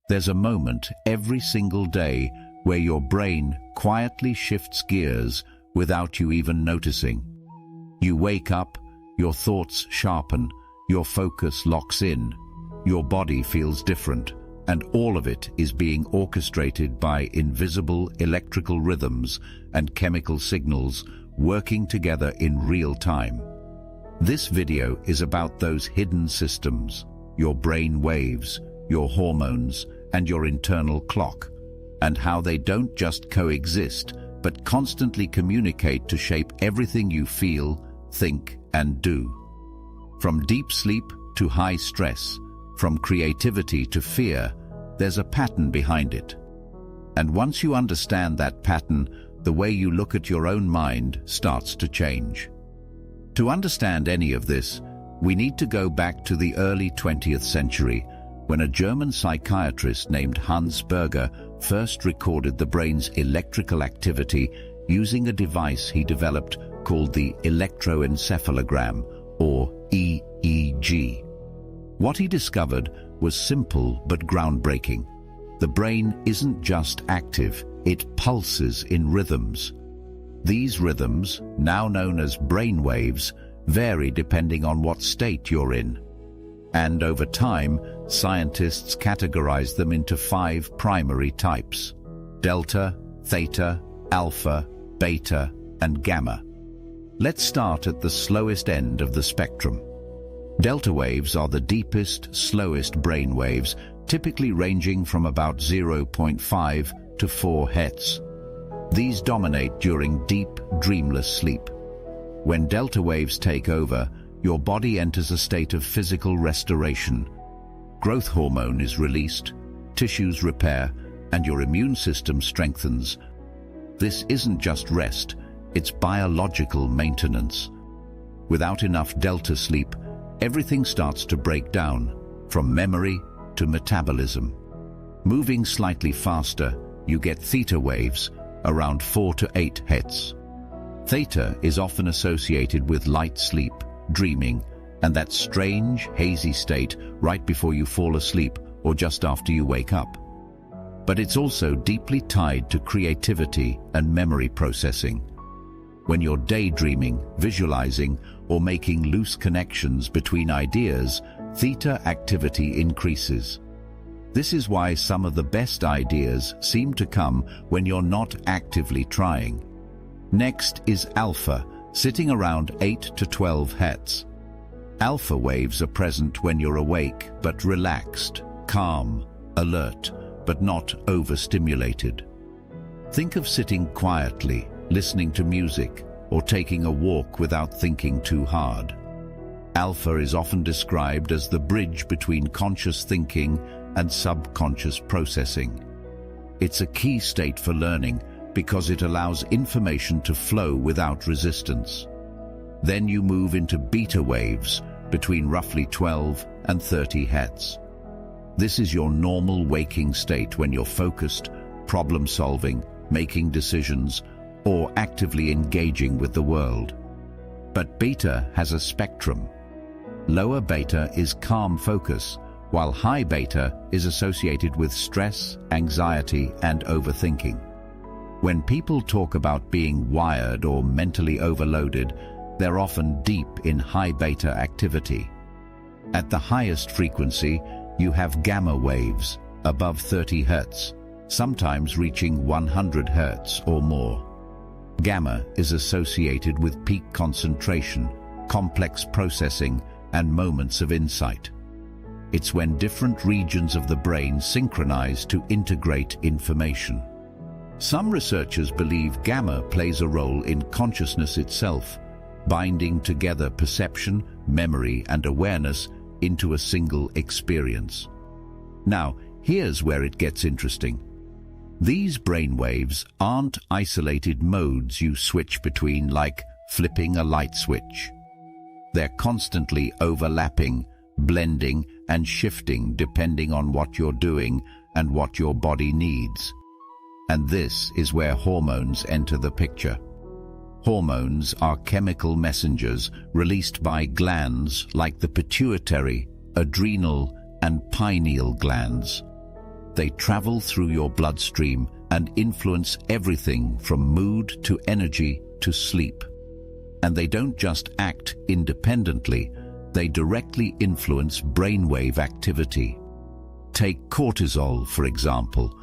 There's a moment every single day where your brain quietly shifts gears without you even noticing. You wake up, your thoughts sharpen, your focus locks in, your body feels different, and all of it is being orchestrated by invisible electrical rhythms and chemical signals working together in real time. This video is about those hidden systems, your brain waves, your hormones, and your internal clock, and how they don't just coexist, but constantly communicate to shape everything you feel, think, and do. From deep sleep to high stress, from creativity to fear, there's a pattern behind it. And once you understand that pattern, the way you look at your own mind starts to change. To understand any of this, we need to go back to the early 20th century, when a German psychiatrist named Hans Berger first recorded the brain's electrical activity using a device he developed called the electroencephalogram, or EEG. What he discovered was simple but groundbreaking. The brain isn't just active, it pulses in rhythms. These rhythms, now known as brain waves, vary depending on what state you're in. And over time, scientists categorize them into 5 primary types: delta, theta, alpha, beta, and gamma. Let's start at the slowest end of the spectrum. Delta waves are the deepest, slowest brain waves, typically ranging from about 0.5 to 4 Hz. These dominate during deep, dreamless sleep. When delta waves take over, your body enters a state of physical restoration. Growth hormone is released, tissues repair, and your immune system strengthens. This isn't just rest, it's biological maintenance. Without enough delta sleep, everything starts to break down, from memory to metabolism. Moving slightly faster, you get theta waves, around 4 to 8 Hz. Theta is often associated with light sleep, dreaming, and that strange, hazy state right before you fall asleep or just after you wake up. But it's also deeply tied to creativity and memory processing. When you're daydreaming, visualizing, or making loose connections between ideas, theta activity increases. This is why some of the best ideas seem to come when you're not actively trying. Next is alpha, sitting around 8 to 12 Hz. Alpha waves are present when you're awake but relaxed, calm, alert, but not overstimulated. Think of sitting quietly, listening to music, or taking a walk without thinking too hard. Alpha is often described as the bridge between conscious thinking and subconscious processing. It's a key state for learning because it allows information to flow without resistance. Then you move into beta waves between roughly 12 and 30 Hz. This is your normal waking state when you're focused, problem-solving, making decisions, or actively engaging with the world. But beta has a spectrum. Lower beta is calm focus, while high beta is associated with stress, anxiety, and overthinking. When people talk about being wired or mentally overloaded, they're often deep in high beta activity. At the highest frequency, you have gamma waves, above 30 Hz, sometimes reaching 100 Hz or more. Gamma is associated with peak concentration, complex processing, and moments of insight. It's when different regions of the brain synchronize to integrate information. Some researchers believe gamma plays a role in consciousness itself, binding together perception, memory, and awareness into a single experience. Now, here's where it gets interesting. These brainwaves aren't isolated modes you switch between like flipping a light switch. They're constantly overlapping, blending, and shifting depending on what you're doing and what your body needs. And this is where hormones enter the picture. Hormones are chemical messengers released by glands like the pituitary, adrenal, and pineal glands. They travel through your bloodstream and influence everything from mood to energy to sleep. And they don't just act independently, they directly influence brainwave activity. Take cortisol, for example.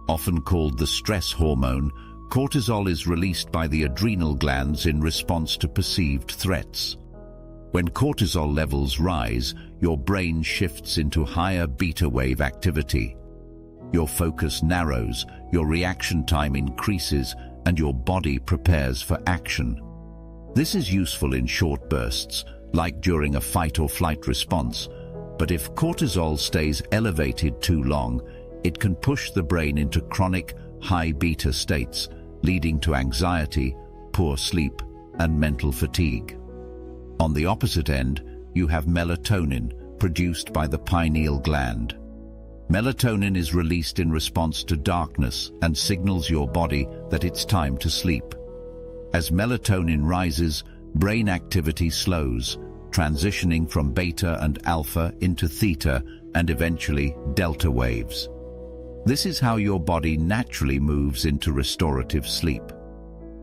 Often called the stress hormone, cortisol is released by the adrenal glands in response to perceived threats. When cortisol levels rise, your brain shifts into higher beta wave activity. Your focus narrows, your reaction time increases, and your body prepares for action. This is useful in short bursts, like during a fight or flight response, but if cortisol stays elevated too long, it can push the brain into chronic high beta states, leading to anxiety, poor sleep, and mental fatigue. On the opposite end, you have melatonin, produced by the pineal gland. Melatonin is released in response to darkness and signals your body that it's time to sleep. As melatonin rises, brain activity slows, transitioning from beta and alpha into theta and eventually delta waves. This is how your body naturally moves into restorative sleep.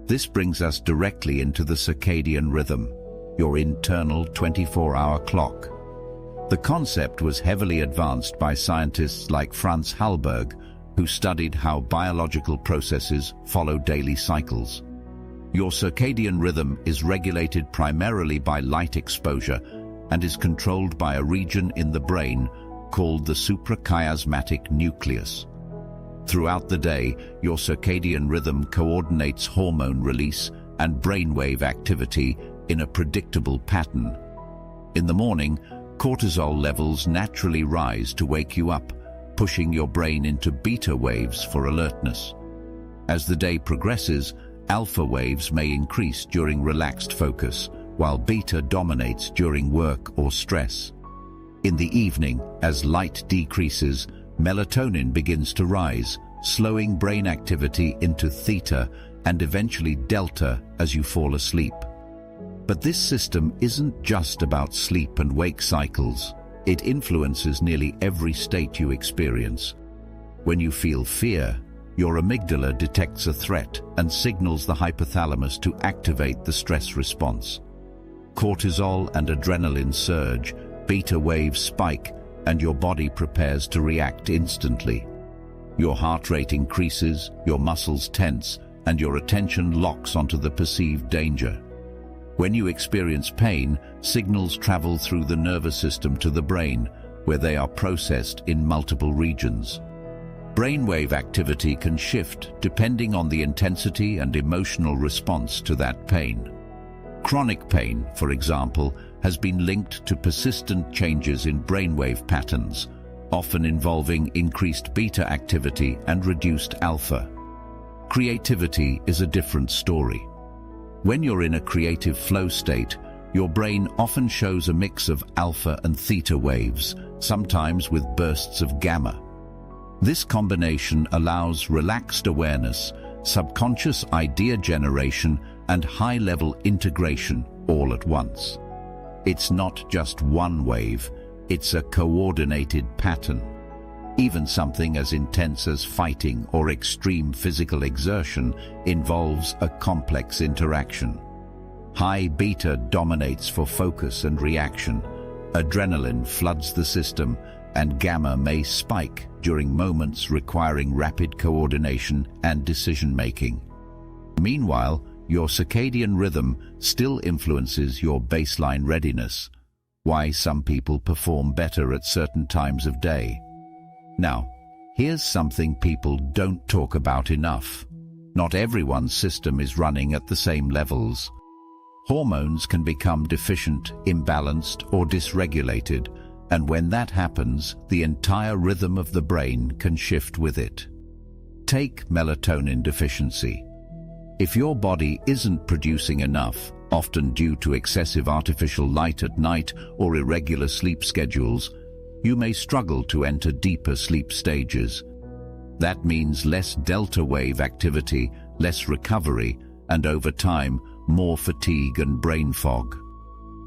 This brings us directly into the circadian rhythm, your internal 24-hour clock. The concept was heavily advanced by scientists like Franz Hallberg, who studied how biological processes follow daily cycles. Your circadian rhythm is regulated primarily by light exposure and is controlled by a region in the brain called the suprachiasmatic nucleus. Throughout the day, your circadian rhythm coordinates hormone release and brainwave activity in a predictable pattern. In the morning, cortisol levels naturally rise to wake you up, pushing your brain into beta waves for alertness. As the day progresses, alpha waves may increase during relaxed focus, while beta dominates during work or stress. In the evening, as light decreases, melatonin begins to rise, slowing brain activity into theta and eventually delta as you fall asleep. But this system isn't just about sleep and wake cycles. It influences nearly every state you experience. When you feel fear, your amygdala detects a threat and signals the hypothalamus to activate the stress response. Cortisol and adrenaline surge, beta waves spike, and your body prepares to react instantly. Your heart rate increases, your muscles tense, and your attention locks onto the perceived danger. When you experience pain, signals travel through the nervous system to the brain, where they are processed in multiple regions. Brainwave activity can shift depending on the intensity and emotional response to that pain. Chronic pain, for example, has been linked to persistent changes in brainwave patterns, often involving increased beta activity and reduced alpha. Creativity is a different story. When you're in a creative flow state, your brain often shows a mix of alpha and theta waves, sometimes with bursts of gamma. This combination allows relaxed awareness, subconscious idea generation, and high-level integration all at once. It's not just one wave, it's a coordinated pattern. Even something as intense as fighting or extreme physical exertion involves a complex interaction. High beta dominates for focus and reaction, adrenaline floods the system, and gamma may spike during moments requiring rapid coordination and decision-making. Meanwhile, your circadian rhythm still influences your baseline readiness, why some people perform better at certain times of day. Now, here's something people don't talk about enough. Not everyone's system is running at the same levels. Hormones can become deficient, imbalanced, or dysregulated, and when that happens, the entire rhythm of the brain can shift with it. Take melatonin deficiency. If your body isn't producing enough, often due to excessive artificial light at night or irregular sleep schedules, you may struggle to enter deeper sleep stages. That means less delta wave activity, less recovery, and over time, more fatigue and brain fog.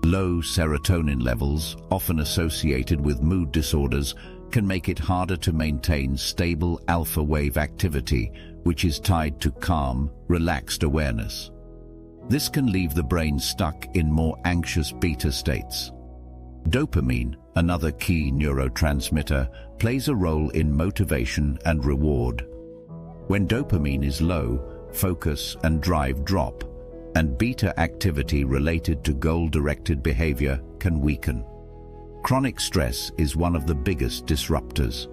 Low serotonin levels, often associated with mood disorders, can make it harder to maintain stable alpha wave activity, which is tied to calm, relaxed awareness. This can leave the brain stuck in more anxious beta states. Dopamine, another key neurotransmitter, plays a role in motivation and reward. When dopamine is low, focus and drive drop, and beta activity related to goal-directed behavior can weaken. Chronic stress is one of the biggest disruptors.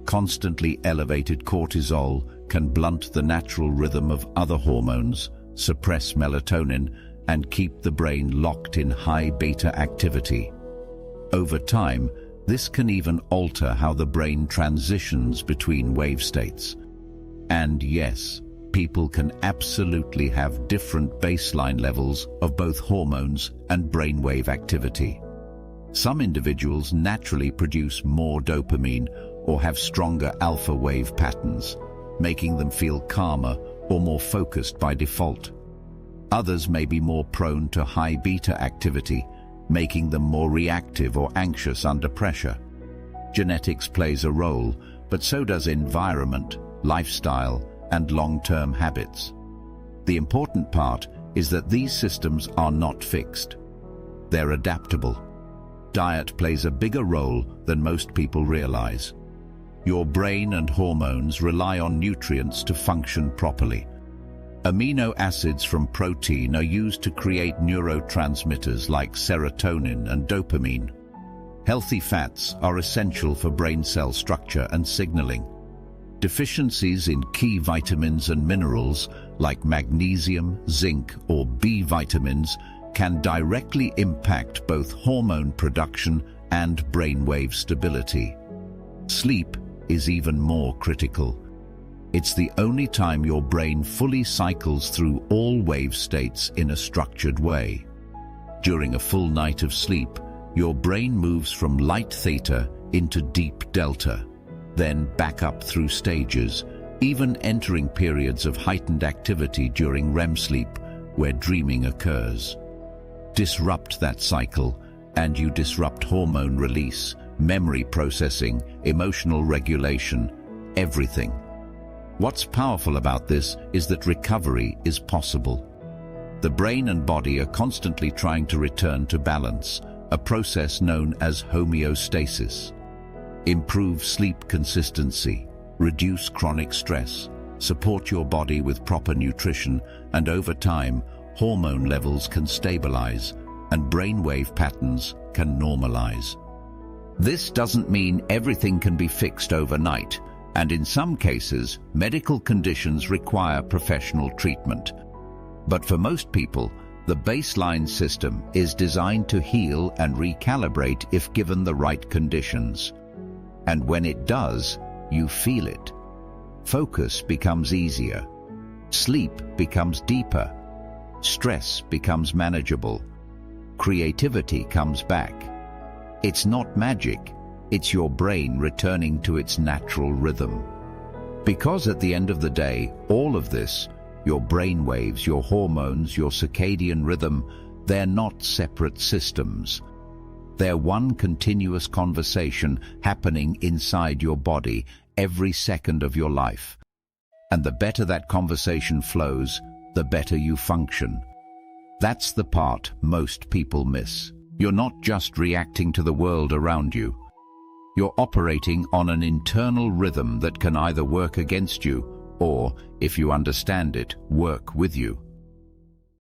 Constantly elevated cortisol can blunt the natural rhythm of other hormones, suppress melatonin, and keep the brain locked in high beta activity. Over time, this can even alter how the brain transitions between wave states. And yes, people can absolutely have different baseline levels of both hormones and brainwave activity. Some individuals naturally produce more dopamine or have stronger alpha wave patterns, making them feel calmer or more focused by default. Others may be more prone to high beta activity, making them more reactive or anxious under pressure. Genetics plays a role, but so does environment, lifestyle, and long-term habits. The important part is that these systems are not fixed. They're adaptable. Diet plays a bigger role than most people realize. Your brain and hormones rely on nutrients to function properly. Amino acids from protein are used to create neurotransmitters like serotonin and dopamine. Healthy fats are essential for brain cell structure and signaling. Deficiencies in key vitamins and minerals like magnesium, zinc, or B vitamins can directly impact both hormone production and brainwave stability. Sleep is even more critical. It's the only time your brain fully cycles through all wave states in a structured way. During a full night of sleep, your brain moves from light theta into deep delta, then back up through stages, even entering periods of heightened activity during REM sleep, where dreaming occurs. Disrupt that cycle, and you disrupt hormone release, memory processing, emotional regulation, everything. What's powerful about this is that recovery is possible. The brain and body are constantly trying to return to balance, a process known as homeostasis. Improve sleep consistency, reduce chronic stress, support your body with proper nutrition, and over time, hormone levels can stabilize and brainwave patterns can normalize. This doesn't mean everything can be fixed overnight, and in some cases, medical conditions require professional treatment. But for most people, the baseline system is designed to heal and recalibrate if given the right conditions. And when it does, you feel it. Focus becomes easier. Sleep becomes deeper. Stress becomes manageable. Creativity comes back. It's not magic. It's your brain returning to its natural rhythm. Because at the end of the day, all of this, your brain waves, your hormones, your circadian rhythm, they're not separate systems. They're one continuous conversation happening inside your body every second of your life. And the better that conversation flows, the better you function. That's the part most people miss. You're not just reacting to the world around you. You're operating on an internal rhythm that can either work against you or, if you understand it, work with you.